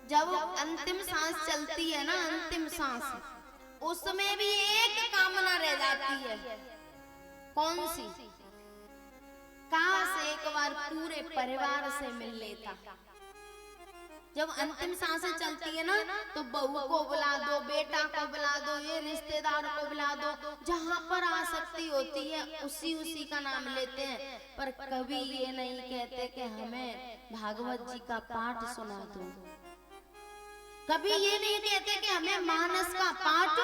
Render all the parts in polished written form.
जब अंतिम सांस चलती है ना, अंतिम सांस, उसमें भी एक कामना रह जाती है। कौन सी? काश एक बार पूरे परिवार से मिल लेता। जब अंतिम सांसें चलती है ना, तो बहू को बुला दो, बेटा को बुला दो, ये रिश्तेदार को बुला दो, जहां पर आसक्ति होती है उसी का नाम लेते हैं। पर कभी ये नहीं कहते कि हमें भागवत जी का पाठ सुना दो। कभी ये नहीं कहते कि हमें मानस का पाठ।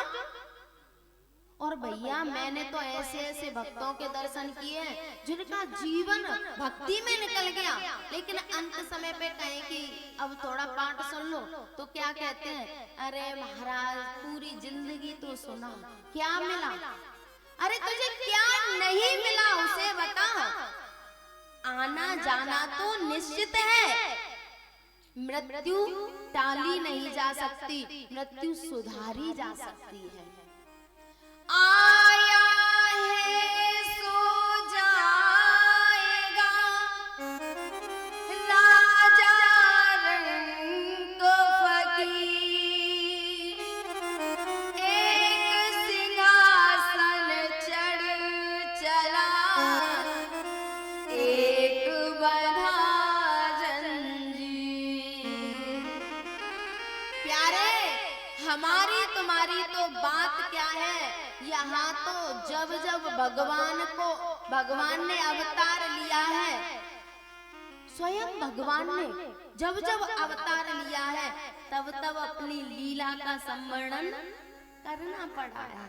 और भैया मैंने तो ऐसे ऐसे भक्तों के दर्शन किए हैं जिनका जीवन भक्ति में निकल गया, लेकिन अंत समय पे कहें कि अब थोड़ा पाठ सुन लो, तो क्या कहते हैं, अरे महाराज पूरी जिंदगी तो सुना, क्या मिला? अरे तुझे क्या नहीं मिला उसे बता। आना जाना तो निश्चित है, मृत्यु टाली नहीं जा सकती, मृत्यु सुधारी जा सकती है। आया है सो जाएगा राजा रंग फकीर, एक सिंहासन चढ़ चला, एक बंधा जंजीर। प्यारे, हमारी तुम्हारी तो बात क्या है, यहाँ तो जब जब भगवान ने अवतार लिया है, स्वयं भगवान ने जब जब अवतार लिया है, तब तब अपनी लीला का संवर्णन करना पड़ा है।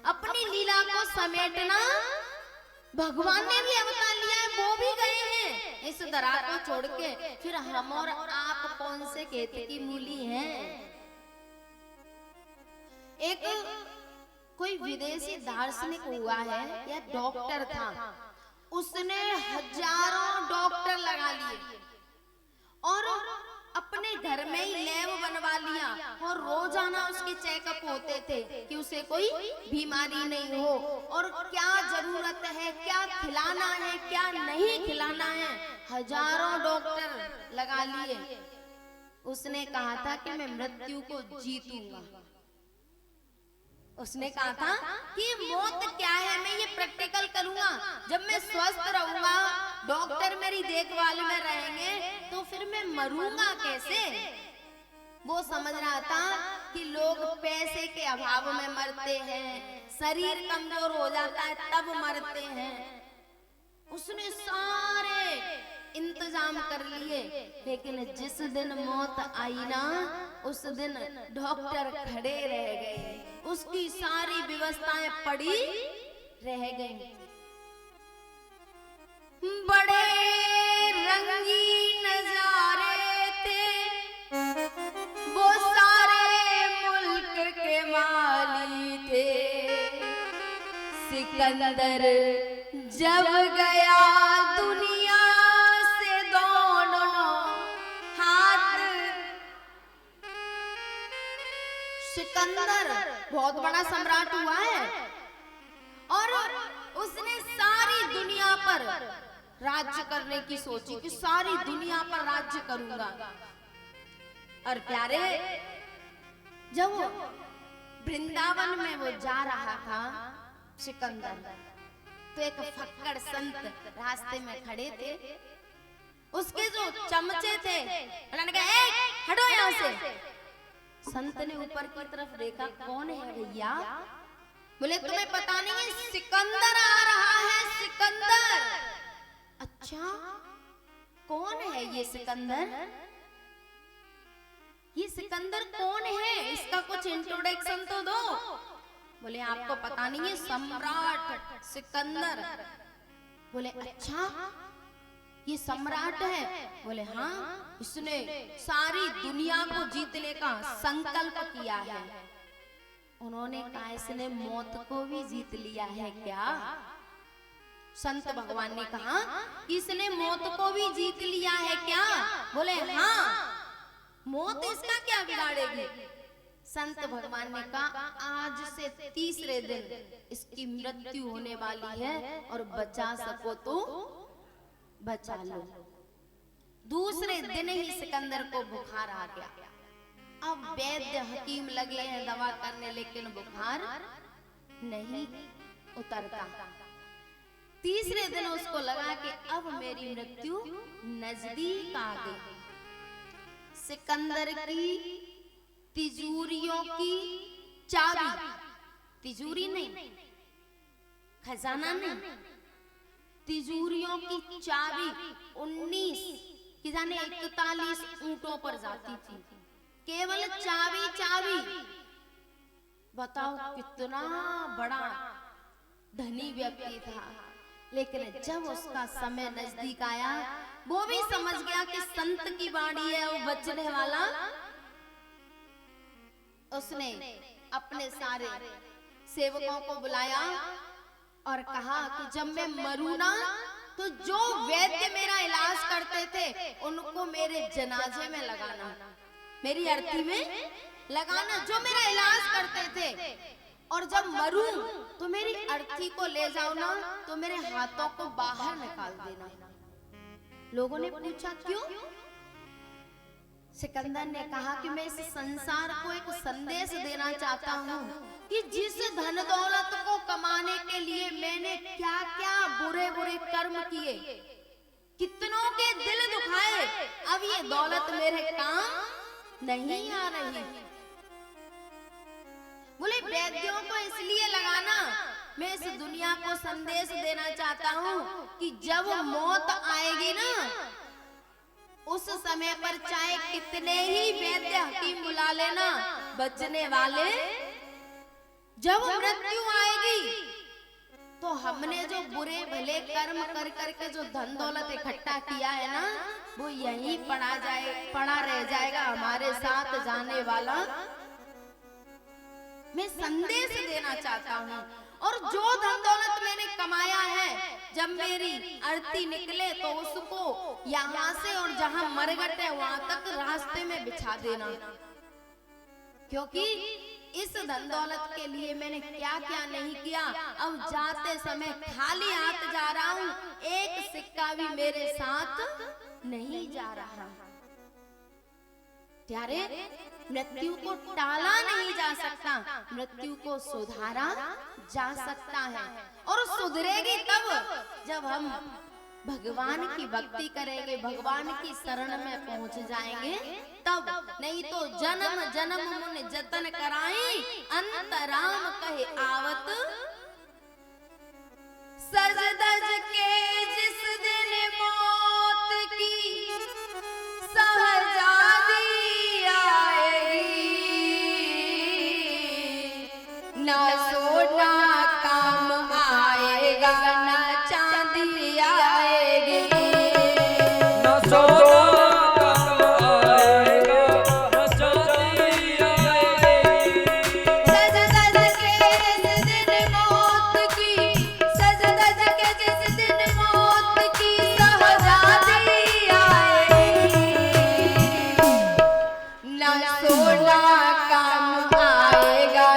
अपनी लीला को समेटना, भगवान ने भी अवतार लिया है, वो भी गए हैं इस धरा को छोड़ के। फिर हम और आप कौन से खेत की मूली हैं? एक कोई विदेशी दार्शनिक हुआ है या डॉक्टर था, उसने हजारों डॉक्टर लगा लिए और अपने घर में ही लैब बनवा लिया, और रोजाना उसके चेकअप होते थे कि उसे कोई बीमारी नहीं हो, और क्या जरूरत है, क्या खिलाना है, क्या नहीं खिलाना है, हजारों डॉक्टर लगा लिए। उसने कहा था कि मैं मृत्यु को जीतूंगा। उसने कहा था कि मौत क्या है, मैं ये प्रैक्टिकल करूंगा। जब मैं स्वस्थ रहूंगा, डॉक्टर मेरी देखभाल में रहेंगे, तो फिर मैं मरूंगा कैसे? वो समझ रहा था कि लोग पैसे के अभाव में मरते हैं, शरीर कमजोर हो जाता है तब मरते हैं। उसने सारे इंतजाम कर लिए, लेकिन जिस दिन मौत आई ना, उस दिन डॉक्टर खड़े रह गए, उसकी सारी व्यवस्थाएं पड़ी रह गई। बड़े रंगीन नजारे थे, वो सारे मुल्क के माली थे। सिकंदर जब गया दुनिया से दोनों हाथ, सिकंदर बहुत बड़ा सम्राट हुआ है और उसने सारी दुनिया पर राज्य करने की सोची कि सारी दुनिया पर राज्य करूंगा। और प्यारे, जब वृंदावन में वो जा रहा था सिकंदर, तो एक फक्कड़ संत रास्ते में खड़े थे। उसके जो चमचे थे, उन्होंने कहा हटो यहाँ से। संत ने ऊपर की तरफ देखा, कौन है भैया? बोले तुम्हें पता नहीं है, सिकंदर आ रहा है, सिकंदर। अच्छा, कौन है ये सिकंदर? ये सिकंदर कौन है, इसका कुछ इंट्रोडक्शन तो दो। बोले आपको पता नहीं है, सम्राट सिकंदर। बोले अच्छा, ये सम्राट है? बोले हाँ, इसने सारी दुनिया को जीतने का संकल्प किया है। उन्होंने कहा इसने मौत को भी जीत लिया है क्या? संत भगवान ने कहा इसने मौत को भी जीत लिया है क्या? बोले हाँ, मौत इसका क्या बिगाड़ेगी? संत भगवान ने कहा आज से तीसरे दिन इसकी मृत्यु होने वाली है, और बचा सको तो बचा लो। दूसरे दिन ही सिकंदर को बुखार आ गया। अब वैद्य हकीम लगे हैं दवा करने, लेकिन बुखार नहीं उतरता। तीसरे दिन उसको लगा कि अब मेरी मृत्यु नजदीक आ गई। सिकंदर की तिजोरियों की चाबी, तिजोरी नहीं, खजाना नहीं, तिजोरियों की चाबी 19 कि जाने 41 ऊंटों पर जाती थी। केवल चाबी चाबी। बताओ कितना बड़ा धनी व्यक्ति था। लेकिन जब उसका समय नजदीक आया, वो भी समझ गया कि संत की वाणी है, वो बचने वाला। उसने अपने सारे सेवकों को बुलाया और कहा कि जब मैं मरूं ना, तो जो वैद्य मेरा इलाज करते थे उनको मेरे जनाजे में लगाना, मेरी अर्थी में लगाना, जो मेरा इलाज करते थे। और जब मरूं तो मेरी अर्थी को ले जाओ ना, तो मेरे हाथों को बाहर निकाल देना। लोगों ने पूछा क्यों? सिकंदर ने कहा कि मैं इस संसार को एक संदेश देना चाहता हूँ कि जिस धन दौलत को कमाने के लिए मैंने क्या क्या बुरे बुरे कर्म किए, कितनों के दिल दुखाए, अब ये दौलत मेरे काम नहीं आ रही। बोले वैद्यों को इसलिए लगाना, मैं इस दुनिया को संदेश देना चाहता हूँ कि जब मौत आएगी ना, उस समय पर चाहे कितने ही वैद्य हकीम बुला लेना, बचने वाले जब मृत्यु आएगी तो हमने जो बुरे भले कर्म कर करके जो धन दौलत इकट्ठा किया है ना, वो यहीं पड़ा रह जाएगा हमारे साथ जाने वाला। मैं संदेश देना चाहता हूँ, और जो धन दौलत मैंने कमाया है, जब मेरी अर्थी निकले तो उसको यहाँ से और जहाँ मरघट है वहां तक रास्ते में बिछा देना, क्योंकि इस धन दौलत के लिए मैंने क्या क्या नहीं किया। अब जाते समय खाली हाथ जा रहा हूँ, एक सिक्का भी मेरे साथ नहीं जा रहा। प्यारे, मृत्यु को टाला नहीं जा सकता, मृत्यु को सुधारा जा सकता है, और सुधरेगी तब जब हम भगवान की भक्ति करेंगे, भगवान की शरण में पहुंच जाएंगे तब। नहीं तो जन्म जन्म मुन जतन कराई, अंतराम कहे आवत सज धज के जिस दिन मौत की सहजादी ना सोना काम आएगा, ना चांदी आएगी, ना सोना काम आएगा, ना चांदी आएगी। सज धज के जिस दिन मौत की, सज धज के जिस दिन मौत की सहजादी आएगी, ना सोना काम आएगा,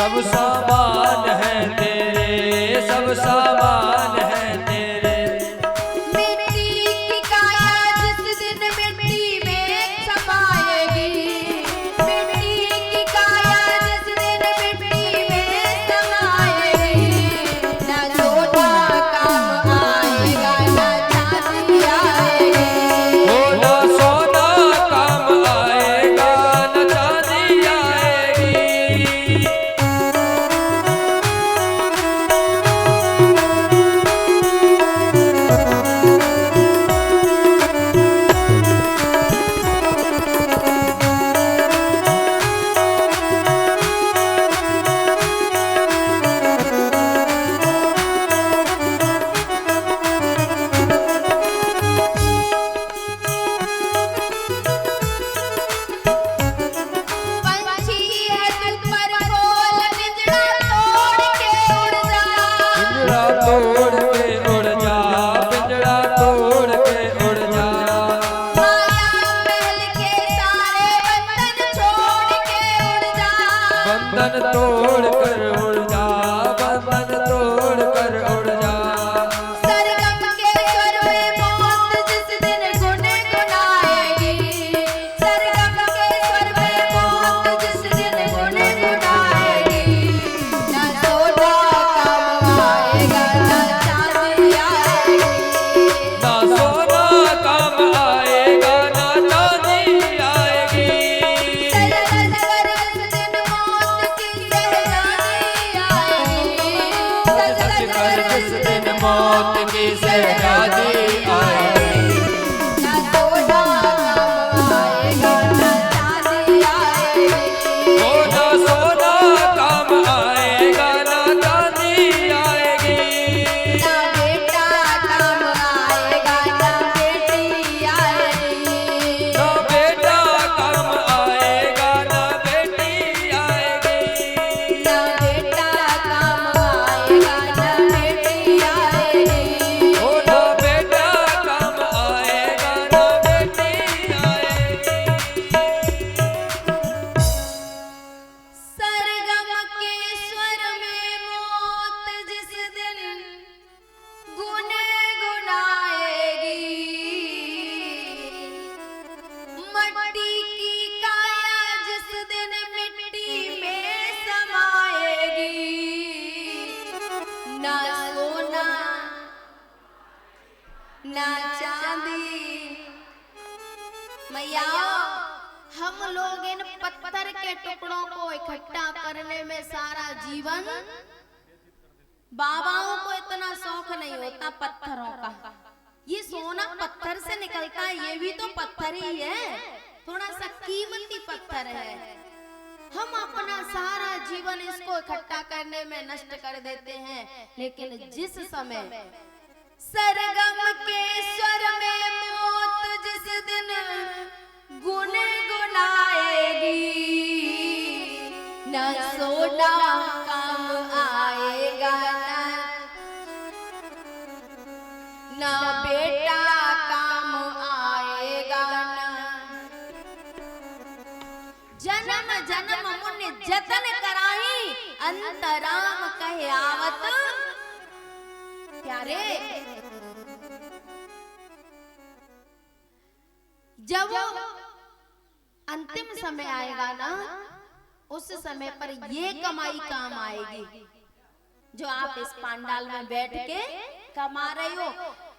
सब सामान है तेरे, सब सामान है तेरे। मिट्टी की काया जिस दिन मिट्टी में समाएगी, मिट्टी की काया जिस दिन मिट्टी में समाएगी, ना सोना काम आएगा, ना चांदी आएगी, ना सोना काम आएगा, ना चांदी आएगी। बंधन तोड़ कर उड़ जा, बंधन तोड़ कर उड़ जा। सरगम के स्वर में मौत जिस दिन गुनगुनाएगी, सरगम के स्वर में मौत जिस दिन गुनगुनाएगी, न सोना काम आएगा न चांदी आएगी, ना सोना काम आएगा ना चांदी आएगी। सज कर जिस दिन मौत की शहजादी आएगी, सज कर जिस दिन मौत की शहजादी आएगी, न सोना काम आएगा न चांदी आएगी, ओ ना सोना काम आएगा ना चांदी आएगी। ना बेटा काम आएगा ना बेटी आएगी, ना बेटा काम आएगा ना बेटी आएगी। ना बेटा काम आएगा ना बेटी आएगी, ओ ना बेटा काम आएगा ना बेटी आएगी। सरगम के स्वर में मौत जिस दिन गुनगुनाएगी, मट्टी की काया जिस दिन मिट्टी में समाएगी, ना सोना ना चांदी। मैया, हम लोग इन पत्थर के टुकड़ों को इकट्ठा करने में सारा जीवन, बाबाओं को इतना शौक नहीं होता पत्थरों का। ये सोना पत्थर से निकलता है, ये भी तो पत्थर ही है, थोड़ा सा कीमती पत्थर है। हम अपना सारा जीवन इसको इकट्ठा करने में नष्ट कर देते हैं, लेकिन जिस समय सरगम के स्वर में मौत जिस दिन गुनगुनाएगी, न सोना काम आएगा ना बेटा काम आएगा, जन्म जन्म मुनि जतन कराही, अंतराम कहे आवत प्यारे। जब अंतिम समय आएगा ना, उस समय पर ये कमाई काम आएगी जो आप इस पंडाल में बैठ के कमा रहे हो।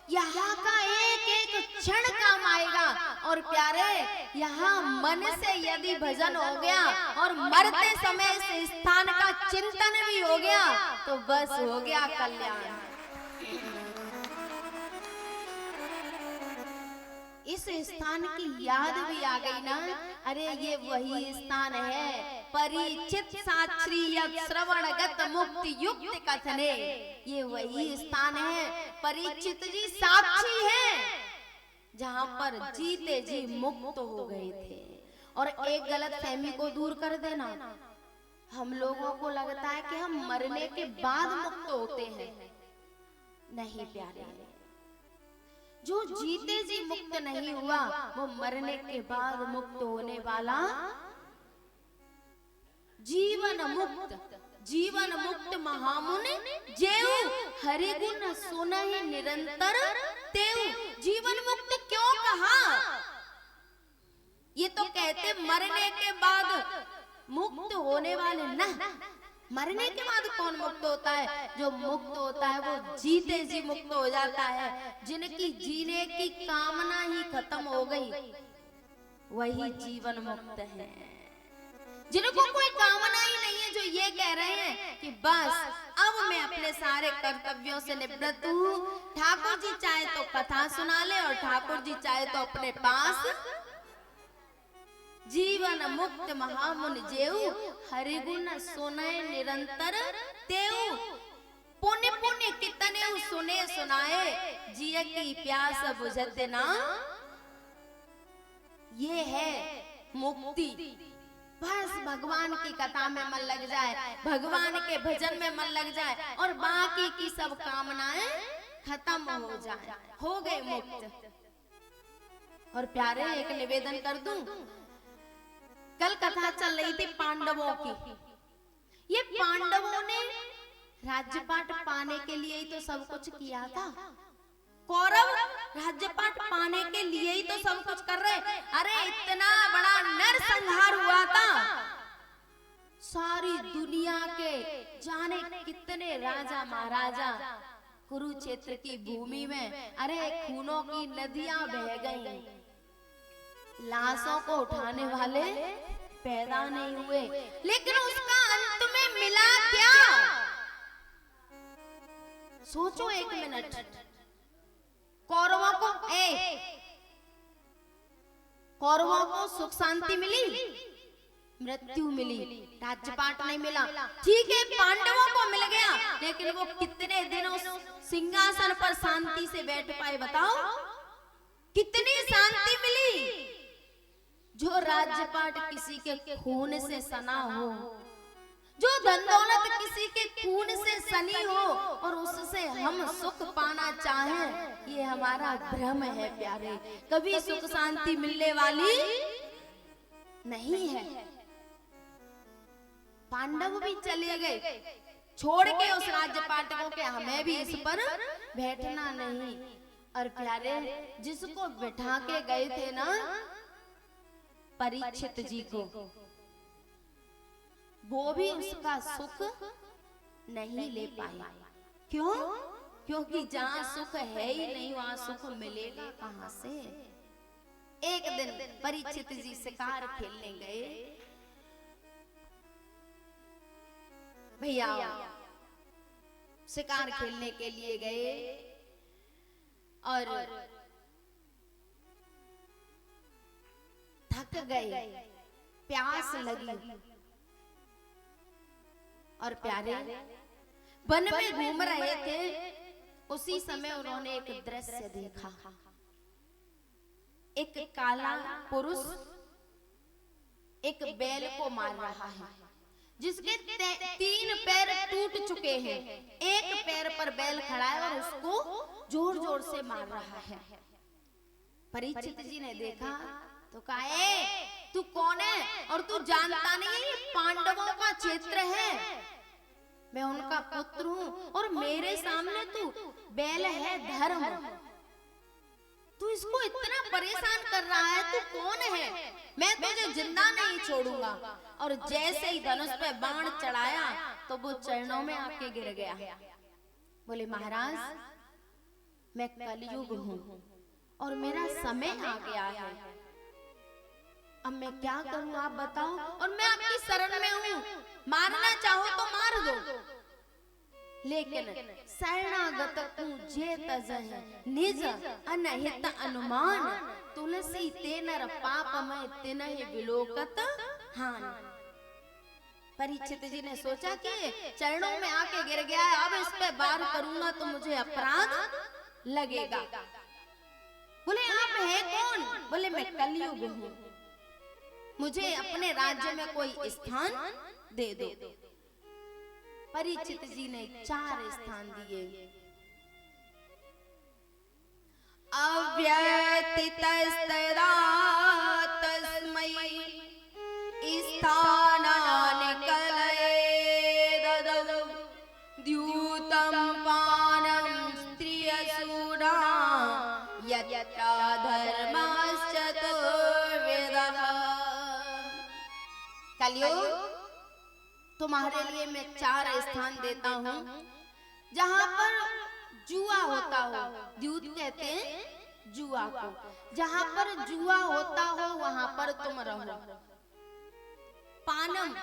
यहाँ का एक एक क्षण काम आएगा। और प्यारे, यहाँ मन से यदि भजन हो गया और मरते समय इस स्थान का चिंतन भी हो गया तो बस हो गया कल्याण। इस स्थान की याद भी आ गई ना, अरे ये वही स्थान है, परिचित साक्षी श्रवणगत मुक्ति युक्त कथने। ये वही स्थान है, परिचित जी साक्षी है, जहाँ पर जीते जी मुक्त हो गए थे। और एक गलत फहमी को दूर कर देना, हम लोगों को लगता है कि हम मरने के बाद मुक्त होते हैं। नहीं प्यारे, जो जीते जी मुक्त नहीं हुआ वो मरने के बाद मुक्त होने वाला जीवन मुक्त महामुनि जेऊ हरि गुण सुनहि निरंतर तेऊ। जीवन मुक्त क्यों कहा? ये तो कहते मरने के बाद मुक्त होने वाले ना। मरने के बाद कौन मुक्त होता है? जो मुक्त होता है वो जीते जी मुक्त हो जाता है। जिनकी जीने की कामना ही खत्म हो गई वही जीवन मुक्त है। जिनको कोई कामना ही नहीं है, जो ये कह रहे हैं कि बस अब मैं अपने सारे कर्तव्यों से निवृत्त हूँ, ठाकुर जी चाहे तो कथा सुना ले और ठाकुर जी चाहे तो अपने पास। जीवन मुक्त महामुनि जेऊ हरि गुण सुनय निरंतर तेऊ। पुण्य पुण्य कितने सुने सुनाए, जिय की प्यास बुझते ना। ये है मुक्ति। बस भगवान की कथा में मन लग जाए, भगवान के भजन में मन लग जाए और बाकी की सब कामनाएं खत्म हो जाए, हो गए मुक्त। और प्यारे, एक निवेदन कर दूं, कल कथा चल रही थी पांडवों की। ये पांडवों ने राज्यपाट पाने के लिए ही तो सब कुछ किया था। कौरव राज्यपाट पाने के लिए ही तो सब कुछ कर रहे। अरे इतना बड़ा नरसंहार हुआ था, सारी दुनिया के जाने कितने राजा महाराजा कुरुक्षेत्र की भूमि में, अरे खूनों की नदियां बह गई, लाशों को उठाने वाले पैदा नहीं हुए। लेकिन उसका अंत में मिला क्या? सोचो एक मिनट। कौरवों को सुख शांति मिली, मृत्यु मिली, राज्यपाट नहीं मिला। ठीक है, पांडवों को मिल गया, लेकिन वो कितने दिन उस सिंहासन पर शांति से बैठ पाए? बताओ, कितनी शांति मिली? जो राज्यपाट किसी के खून से सना हो, जो धन दौलत किसी के खून से सनी हो और उससे हम सुख पाना चाहें, ये हमारा भ्रम है प्यारे। कभी सुख शांति मिलने वाली नहीं है। पांडव भी चले गए छोड़ के उस राज्यपाट को कि हमें भी इस पर बैठना नहीं। और प्यारे, जिसको बिठा के गए थे ना परीक्षित जी को, वो भी उसका सुख नहीं ले पाए। क्यों? क्योंकि जहाँ सुख है ही नहीं, वहाँ सुख मिलेगा कहाँ से? एक दिन परीक्षित जी शिकार खेलने गए। भैया शिकार खेलने के लिए गए और थक गए, प्यास लगी और प्यारे वन में घूम रहे थे। उसी समय उन्होंने एक दृश्य देखा। एक काला पुरुष एक बैल को मार रहा है, जिसके 3 पैर टूट चुके हैं। एक पैर पर बैल खड़ा है और उसको जोर जोर से मार रहा है। परीक्षित जी ने देखा तो कहा, तू कौन है? और तू जानता नहीं है ये पांडवों का क्षेत्र है, मैं उनका पुत्र हूँ और मेरे सामने तू बैल है धर्म, तू इसको इतना परेशान कर रहा है, तू कौन है? मैं तुझे जिंदा नहीं छोड़ूंगा। और जैसे ही धनुष पे बाण चढ़ाया तो वो चरणों में आके गिर गया। बोले, महाराज मैं कलयुग हूँ और मेरा समय आ गया है, अब मैं क्या करूं आप बताओ? और मैं आपकी शरण में हूँ, मारना चाहो तो मार दो, लेकिन शरणागत जे तजह निज अनहित अनुमान, तुलसी ते नर पाप में तिनहि विलोकत हान। परीक्षित जी ने सोचा कि चरणों में आके गिर गया है, अब इस पे वार करूंगा तो मुझे अपराध लगेगा। बोले, आप है कौन? बोले, मैं कलयुग हूँ, मुझे अपने राज्य में कोई स्थान दे दो। परीक्षित जी ने 4 स्थान दिए। अव्यतितस्तदा तस्मै स्थानानि कलये ददौ, द्यूतं पानं स्त्रियसूरा यत्र धर्मश्चतुर्विधः। कलयुग, तुम्हारे लिए मैं 4 स्थान देता हूँ जहाँ पर जुआ होता हो, द्यूत कहते हैं जुआ को, जहाँ पर जुआ होता हो वहाँ पर तुम रहो। पानम,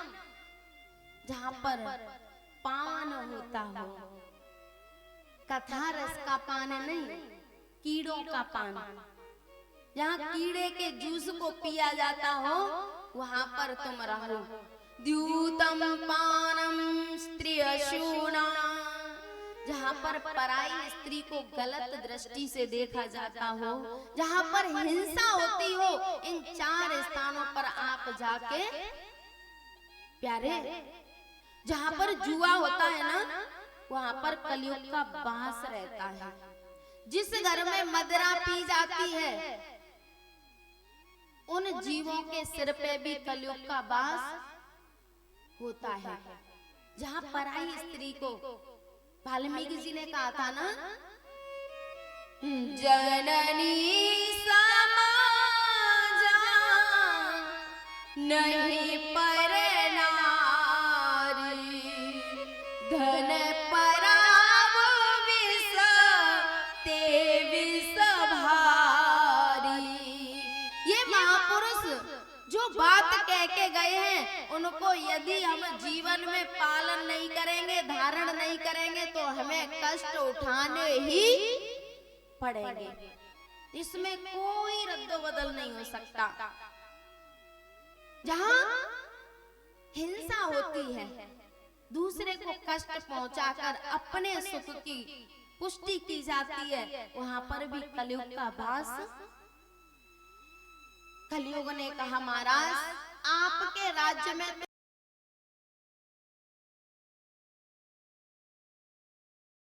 जहाँ पर पान होता हो, कथा रस का पान नहीं, कीड़ों का पान, जहाँ कीड़े के जूस को पिया जाता हो वहाँ पर तुम रहो। द्यूतम पानम स्त्रियशूना, जहाँ पर पराई स्त्री को गलत दृष्टि से देखा जाता हो, जहाँ पर हिंसा होती हो, इन 4 स्थानों पर आप जाके प्यारे, जहाँ पर जुआ होता है ना, वहाँ पर कलयुग का वास रहता है। जिस घर में मदिरा पी जाती है, उन जीवों के सिर पे भी कलयुग का वास होता है। जहां पराई स्त्री को वाल्मीकि जी ने कहा था ना, जननी समाजा नहीं पर नारी, धन पराव विष ते विष भारी। ये महापुरुष जो बात कह के गए हैं, उनको यदि हम जीवन में पालन नहीं करेंगे, धारण नहीं करेंगे, तो हमें कष्ट उठाने ही पड़ेंगे। इसमें कोई रद्दो बदल नहीं हो सकता। जहां हिंसा होती है, दूसरे को कष्ट पहुंचाकर अपने सुख की पुष्टि की जाती है, वहां पर भी कलयुग का वास। कलयुग ने कहा, महाराज आपके राज्य में